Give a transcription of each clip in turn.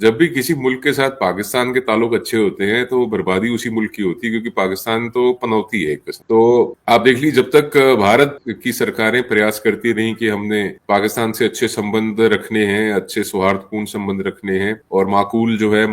जब भी किसी मुल्क के साथ पाकिस्तान के ताल्लुक अच्छे होते हैं तो बर्बादी उसी मुल्क की होती है, क्योंकि पाकिस्तान तो पनौती है एक किस्म। तो आप देख लीजिए, जब तक भारत की सरकारें प्रयास करती रही कि हमने पाकिस्तान से अच्छे संबंध रखने हैं, अच्छे सौहार्दपूर्ण संबंध रखने हैं और माकूल जो है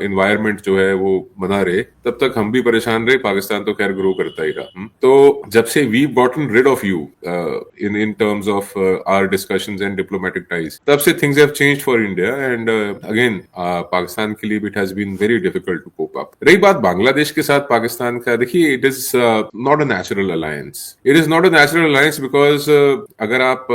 एनवायरनमेंट जो है वो बना रहे, तब तक हम भी परेशान रहे, पाकिस्तान तो खैर ग्रो करता ही रहा। तो जब से we gotten rid of you in terms of our discussions and diplomatic ties, तब से things have changed for India and again Pakistan के लिए it has been very difficult to cope up. रही बात बांग्लादेश के साथ पाकिस्तान का, देखिए it is not a natural alliance. It is not a natural alliance because अगर आप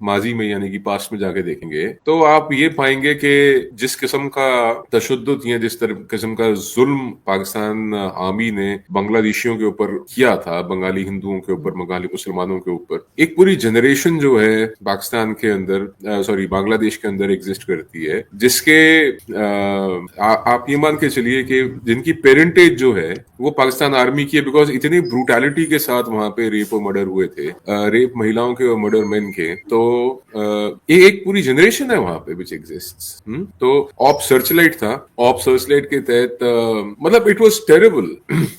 माजी में यानी कि पास्ट में जाके देखेंगे तो आप ये पाएंगे कि जिस किस्म का तशद्दुद या जिस किस्म का जुल्म पाकिस्तान आर्मी ने बांग्लादेशियों के ऊपर किया था, बंगाली हिंदुओं के ऊपर, बंगाली मुसलमानों के ऊपर, एक पूरी जनरेशन जो है पाकिस्तान के अंदर सॉरी बांग्लादेश के अंदर एग्जिस्ट करती है, जिसके आप ये मान के चलिए कि जिनकी पेरेंटेज जो है वो पाकिस्तान आर्मी की है, बिकॉज इतनी ब्रूटैलिटी के साथ वहां पे रेप और मर्डर हुए थे, रेप महिलाओं के और मर्डर मेन के। तो ये एक पूरी जनरेशन है वहां पे विच एग्जिस्ट्स। तो ऑप सर्चलाइट था, ऑप सर्चलाइट के तहत मतलब it was terrible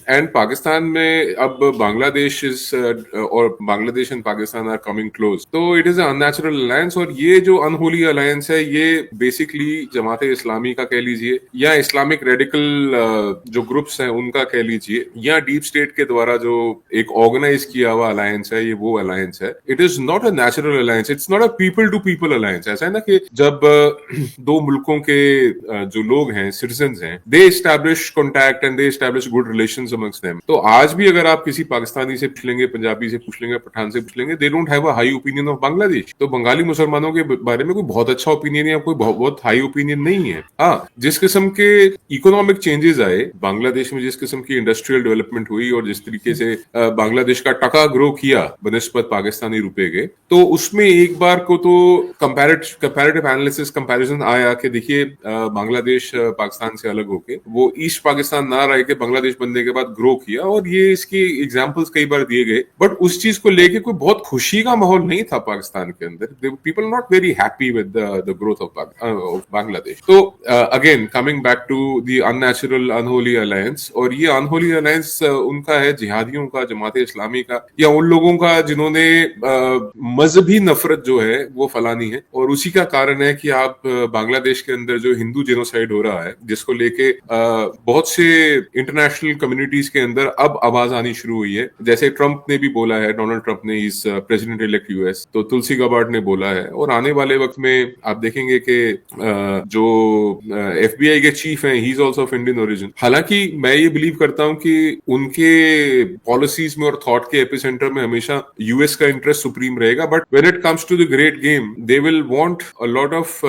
and Pakistan में अब बांग्लादेश इज और Bangladesh and Pakistan are coming close, तो इट इज अननेचुरल अलायंस। और ये जो अनहोली अलायंस है ये बेसिकली जमात इस्लामी का कह लीजिए या इस्लामिक रेडिकल जो ग्रुप्स हैं उनका कह लीजिए, या डीप स्टेट के द्वारा जो एक ऑर्गेनाइज किया हुआ अलायंस है, ये वो अलायंस है। It is not a natural alliance, it's not a people to people alliance. ऐसा है ना कि जब दो मुल्कों के जो लोग हैं, सिटीजंस हैं, they establish contact and they establish good relations amongst them. तो आज भी अगर आप किसी पाकिस्तानी से पूछ लेंगे, पंजाबी से पूछ लेंगे, पठान से पूछ लेंगे, they don't have a high opinion of Bangladesh. तो बंगाली मुसलमानों के बारे में कोई बहुत अच्छा ओपिनियन या कोई बहुत हाई ओपिनियन नहीं है। हाँ, जिस किस्म के इकोनॉमिक चेंजेस आए बांग्लादेश में, जिस किस्म की इंडस्ट्रियल डेवलपमेंट हुई और जिस तरीके से बांग्लादेश का टका ग्रो किया बनिस्बत पाकिस्तानी रुपए के, तो उसमें एक बार को तो कंपैरेटिव एनालिसिस कंपैरिजन आया कि देखिए बांग्लादेश पाकिस्तान से अलग होके वो ईस्ट पाकिस्तान ना रह के बांग्लादेश बनने के बाद ग्रो किया, और ये इसकी एग्जांपल्स कई बार दिए गए। बट उस चीज को लेके कोई बहुत खुशी का माहौल नहीं था पाकिस्तान के अंदर। People not very happy with the growth of Bangladesh. तो again coming back to the unnatural unholy alliance, और ये अनहोली अलायंस उनका है, जिहादियों का, जमात इस्लामी का, या उन लोगों का जिन्होंने मजहबी नफरत जो है वो फैलानी है। और उसी का कारण है कि आप बांग्लादेश के अंदर जो हिंदू जेनोसाइड हो रहा है, जिसको लेके बहुत से इंटरनेशनल कम्युनिटीज के अंदर अब आवाज आनी शुरू हुई है। जैसे ट्रंप ने भी बोला है, डोनाल्ड ट्रंप ने, इस प्रेसिडेंट इलेक्ट यूएस, तो तुलसी गबार्ड ने बोला है, और आने वाले वक्त में आप देखेंगे कि जो एफबीआई के चीफ हैं, he is also of Indian origin. हालांकि मैं ये बिलीव करता हूं कि उनके पॉलिसीज में और थॉट के एपिसेंटर में हमेशा यूएस का इंटरेस्ट सुप्रीम रहेगा, but when it comes to the great game they will want a lot of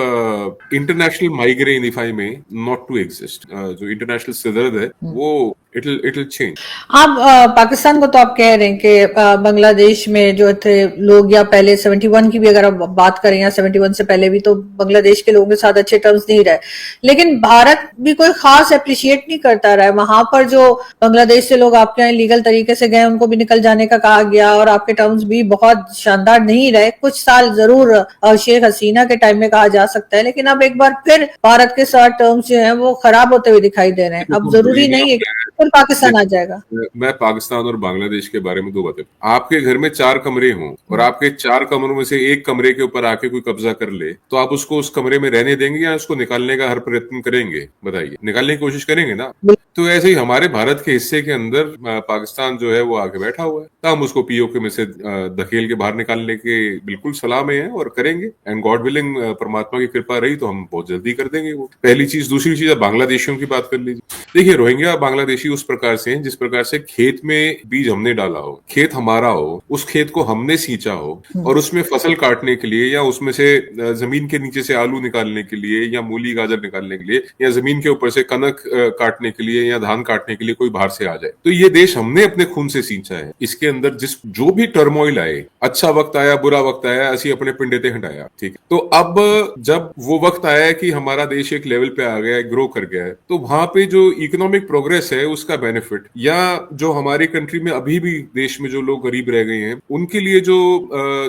international migraine, if I may, not to exist. जो इंटरनेशनल सिदर्द है वो इट विल चेंज। आप पाकिस्तान को तो आप कह रहे हैं कि बांग्लादेश में जो थे लोग, या पहले 71 की भी अगर आप बात करें, या 71 से पहले भी, तो बांग्लादेश के लोगों के साथ अच्छे टर्म्स नहीं रहे। लेकिन भारत भी कोई खास अप्रिशिएट नहीं करता रहा है। वहां पर जो बांग्लादेश से लोग आपके यहाँ लीगल तरीके से गए, उनको भी निकल जाने का कहा गया, और आपके टर्म्स भी बहुत शानदार नहीं रहे। कुछ साल जरूर शेख हसीना के टाइम में कहा जा सकता है, लेकिन अब एक बार फिर भारत के साथ टर्म्स जो है वो खराब होते हुए दिखाई दे रहे हैं। अब जरूरी नहीं है कि फिर पाकिस्तान आ जाएगा। मैं पाकिस्तान और बांग्लादेश के बारे में दो बातें, आपके घर में 4 कमरे हों और आपके 4 कमरों में से एक कमरे के ऊपर आके कोई कब्जा कर ले, तो आप उसको उस कमरे में रहने देंगे या उसको निकालने का हर प्रयत्न करेंगे? बताइए, निकालने की कोशिश करेंगे ना। तो ऐसे ही हमारे भारत के हिस्से के अंदर पाकिस्तान जो है वो आके बैठा हुआ है, तो हम उसको पीओके में से धकेल के बाहर निकालने के बिल्कुल सलाह में है और करेंगे। एंड गॉड विलिंग, परमात्मा की कृपा रही तो हम बहुत जल्दी कर देंगे वो। पहली चीज। दूसरी चीज, बांग्लादेशियों की बात कर लीजिए। देखिए, रोहिंग्या बांग्लादेशी उस प्रकार से हैं जिस प्रकार से खेत में बीज हमने डाला हो, खेत हमारा हो, उस खेत को हमने सींचा हो, और उसमें फसल काटने के लिए, या उसमें से जमीन के नीचे से आलू निकालने के लिए, या मूली गाजर निकालने के लिए, या जमीन के ऊपर से कनक काटने के लिए या धान काटने के लिए कोई बाहर से आ जाए, तो ये देश हमने अपने खून से सींचा है। इसके अंदर जो भी टर्मोइल आए, अच्छा वक्त आया, बुरा वक्त आया, ऐसी अपने पिंडे ते हटाया, ठीक। तो अब जब वो वक्त आया है कि हमारा देश एक लेवल पे आ गया है, ग्रो कर गया है, तो वहां पे जो इकोनॉमिक प्रोग्रेस है उसका बेनिफिट, या जो हमारी कंट्री में अभी भी देश में जो लोग गरीब रह गए हैं उनके लिए जो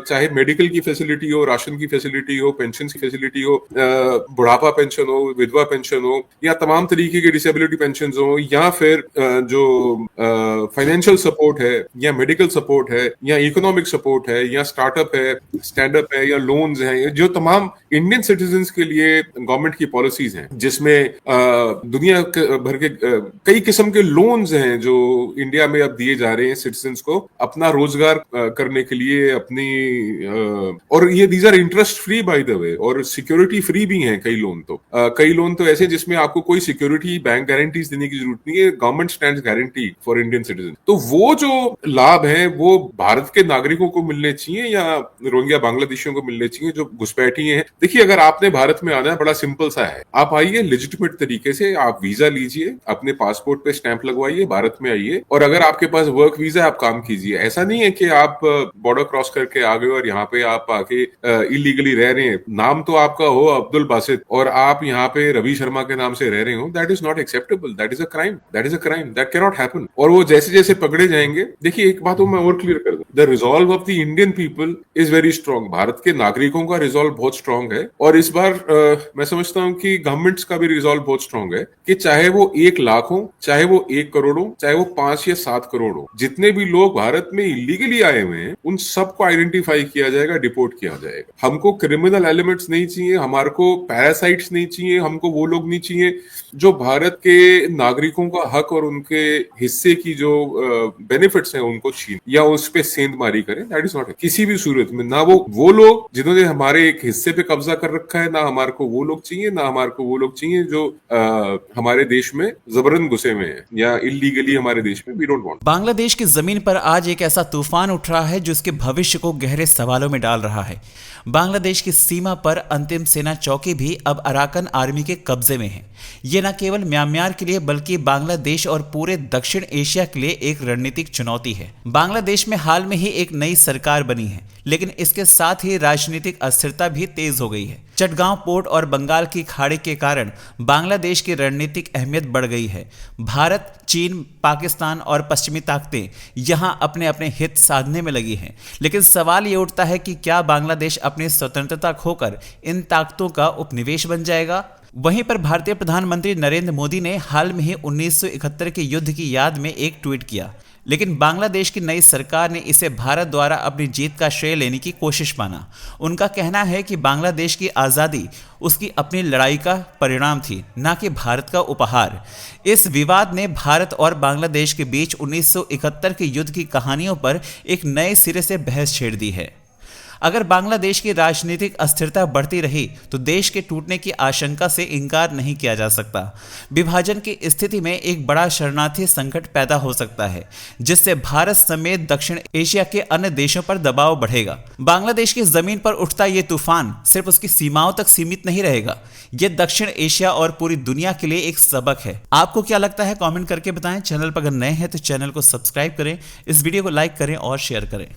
चाहे मेडिकल की फैसिलिटी हो, राशन की फैसिलिटी हो, पेंशन की फैसिलिटी हो, बुढ़ापा पेंशन हो, विधवा पेंशन हो, या तमाम तरीके की डिसेबिलिटी पेंशन हो, या फिर जो फाइनेंशियल सपोर्ट है, या मेडिकल सपोर्ट है, या इकोनॉमिक सपोर्ट है, या स्टार्टअप है, स्टैंड अप है, या लोन्स हैं, जो तमाम इंडियन सिटीजन के लिए गवर्नमेंट की पॉलिसीज हैं, जिसमें दुनिया भर के कई किस्म के लोन्स हैं जो इंडिया में अब दिए जा रहे हैं सिटीजन्स को अपना रोजगार करने के लिए, अपनी और ये these are interest free by the way, और सिक्योरिटी फ्री भी हैं कई लोन तो ऐसे जिसमें आपको कोई सिक्योरिटी बैंक गारंटीज देने की जरूरत नहीं है, government stands guarantee for Indian citizen. तो वो जो लाभ है वो भारत के नागरिकों को मिलने चाहिए या रोहिंग्या बांग्लादेशियों को मिलने चाहिए जो घुसपैठी हैं। देखिए, अगर आपने भारत में आना है, बड़ा सिंपल सा है, आप आइए लेजिटिमेट तरीके से, आप वीजा लीजिए, अपने पासपोर्ट पे स्टैंप लगवाइए, भारत में आइए, और अगर आपके पास वर्क वीजा है आप काम कीजिए। ऐसा नहीं है कि आप बॉर्डर क्रॉस करके आ गए और यहाँ पे आप आके इलीगली रह रहे हैं। नाम तो आपका हो अब्दुल बासित और आप यहाँ पे रवि शर्मा के नाम से रह रहे हो, that is not acceptable, that is a crime, that can not happen. और वो जैसे जैसे पकड़े जाएंगे, देखिए एक बात मैं और क्लियर कर दूं, the resolve of the Indian people is very strong. Bharat के नागरिकों का रिजॉल्व बहुत स्ट्रांग है, और इस बार मैं समझता हूं कि गवर्नमेंट्स का भी रिजॉल्व बहुत स्ट्रांग है कि चाहे वो 1 लाख हो, चाहे वो 1 करोड़ हो, चाहे वो 5 या 7 करोड़ हो, जितने भी लोग भारत में इलीगली आए हुए हैं उन सबको आइडेंटिफाई किया जाएगा, डिपोर्ट किया जाएगा। हमको क्रिमिनल एलिमेंट्स नहीं चाहिए, हमारे को पैरासाइट्स नहीं चाहिए, हमको वो लोग नहीं चाहिए जो भारत के नागरिकों का हक और उनके हिस्से की जो बेनिफिट्स हैं उनको छीन या उस पे सेंधमारी करें। दैट इज नॉट, किसी भी सूरत में ना वो लोग जिन्होंने हमारे एक हिस्से पे कब्जा कर रखा है, ना हमारे को वो लोग चाहिए, ना हमारे को वो लोग चाहिए जो हमारे देश में जबरन घुसे हुए हैं या इलीगली हमारे देश में। We don't want. बांग्लादेश की जमीन पर आज एक ऐसा तूफान उठ रहा है जो उसके भविष्य को गहरे सवालों में डाल रहा है। बांग्लादेश की सीमा पर अंतिम सेना चौकी भी अब अराकन आर्मी के कब्जे में है। ये न केवल म्यांमार के लिए बल्कि बांग्लादेश और पूरे दक्षिण एशिया के लिए एक रणनीतिक चुनौती है। बांग्लादेश में हाल में ही एक नई सरकार बनी है, लेकिन इसके साथ ही राजनीतिक अस्थिरता भी तेज हो गई है। चटगांव पोर्ट और बंगाल की खाड़ी के कारण बांग्लादेश की रणनीतिक अहमियत बढ़ गई है। भारत, चीन, पाकिस्तान और पश्चिमी ताकतें यहां अपने अपने हित साधने में लगी हैं। लेकिन सवाल ये उठता है कि क्या बांग्लादेश अपनी स्वतंत्रता खोकर इन ताकतों का उपनिवेश बन जाएगा? वहीं पर भारतीय प्रधानमंत्री नरेंद्र मोदी ने हाल में ही 1971 के युद्ध की याद में एक ट्वीट किया, लेकिन बांग्लादेश की नई सरकार ने इसे भारत द्वारा अपनी जीत का श्रेय लेने की कोशिश माना। उनका कहना है कि बांग्लादेश की आज़ादी उसकी अपनी लड़ाई का परिणाम थी, न कि भारत का उपहार। इस विवाद ने भारत और बांग्लादेश के बीच 1971 के युद्ध की कहानियों पर एक नए सिरे से बहस छेड़ दी है। अगर बांग्लादेश की राजनीतिक अस्थिरता बढ़ती रही तो देश के टूटने की आशंका से इनकार नहीं किया जा सकता। विभाजन की स्थिति में एक बड़ा शरणार्थी संकट पैदा हो सकता है, जिससे भारत समेत दक्षिण एशिया के अन्य देशों पर दबाव बढ़ेगा। बांग्लादेश की जमीन पर उठता ये तूफान सिर्फ उसकी सीमाओं तक सीमित नहीं रहेगा, ये दक्षिण एशिया और पूरी दुनिया के लिए एक सबक है। आपको क्या लगता है? कमेंट करके बताएं। चैनल पर अगर नए हैं तो चैनल को सब्सक्राइब करें, इस वीडियो को लाइक करें और शेयर करें।